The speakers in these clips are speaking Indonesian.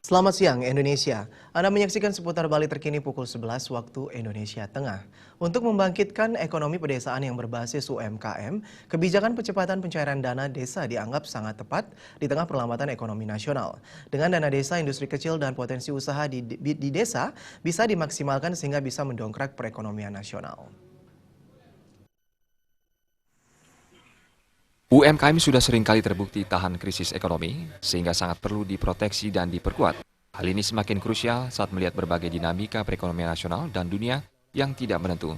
Selamat siang Indonesia. Anda menyaksikan seputar Bali terkini pukul 11 waktu Indonesia Tengah. Untuk membangkitkan ekonomi pedesaan yang berbasis UMKM, kebijakan percepatan pencairan dana desa dianggap sangat tepat di tengah perlambatan ekonomi nasional. Dengan dana desa, industri kecil dan potensi usaha di desa bisa dimaksimalkan sehingga bisa mendongkrak perekonomian nasional. UMKM sudah seringkali terbukti tahan krisis ekonomi, sehingga sangat perlu diproteksi dan diperkuat. Hal ini semakin krusial saat melihat berbagai dinamika perekonomian nasional dan dunia yang tidak menentu.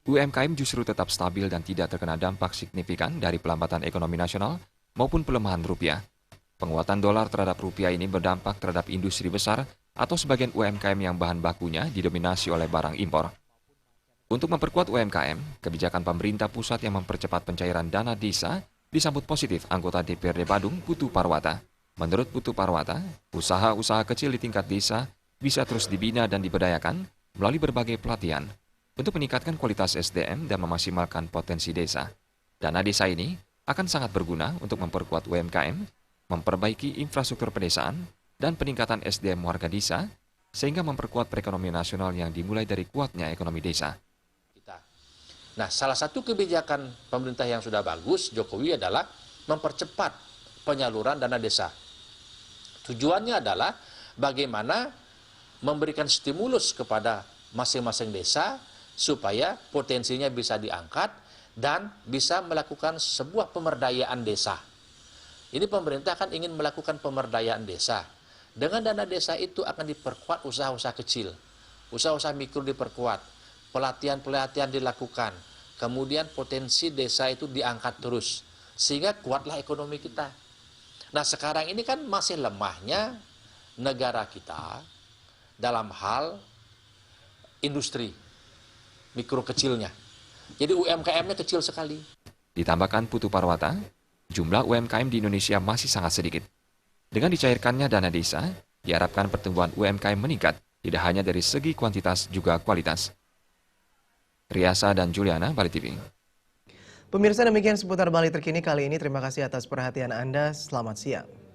UMKM justru tetap stabil dan tidak terkena dampak signifikan dari pelambatan ekonomi nasional maupun pelemahan rupiah. Penguatan dolar terhadap rupiah ini berdampak terhadap industri besar atau sebagian UMKM yang bahan bakunya didominasi oleh barang impor. Untuk memperkuat UMKM, kebijakan pemerintah pusat yang mempercepat pencairan dana desa disambut positif anggota DPRD Badung, Putu Parwata. Menurut Putu Parwata, usaha-usaha kecil di tingkat desa bisa terus dibina dan diberdayakan melalui berbagai pelatihan untuk meningkatkan kualitas SDM dan memaksimalkan potensi desa. Dana desa ini akan sangat berguna untuk memperkuat UMKM, memperbaiki infrastruktur pedesaan, dan peningkatan SDM warga desa, sehingga memperkuat perekonomian nasional yang dimulai dari kuatnya ekonomi desa. Nah, salah satu kebijakan pemerintah yang sudah bagus, Jokowi, adalah mempercepat penyaluran dana desa. Tujuannya adalah bagaimana memberikan stimulus kepada masing-masing desa supaya potensinya bisa diangkat dan bisa melakukan sebuah pemberdayaan desa. Ini pemerintah kan ingin melakukan pemberdayaan desa. Dengan dana desa itu akan diperkuat usaha-usaha kecil, usaha-usaha mikro diperkuat, pelatihan-pelatihan dilakukan, kemudian potensi desa itu diangkat terus, sehingga kuatlah ekonomi kita. Nah, sekarang ini kan masih lemahnya negara kita dalam hal industri mikro kecilnya. Jadi UMKM-nya kecil sekali. Ditambahkan Putu Parwata, jumlah UMKM di Indonesia masih sangat sedikit. Dengan dicairkannya dana desa, diharapkan pertumbuhan UMKM meningkat, tidak hanya dari segi kuantitas juga kualitas. Riasa dan Juliana, Bali TV. Pemirsa, demikian seputar Bali terkini kali ini. Terima kasih atas perhatian Anda. Selamat siang.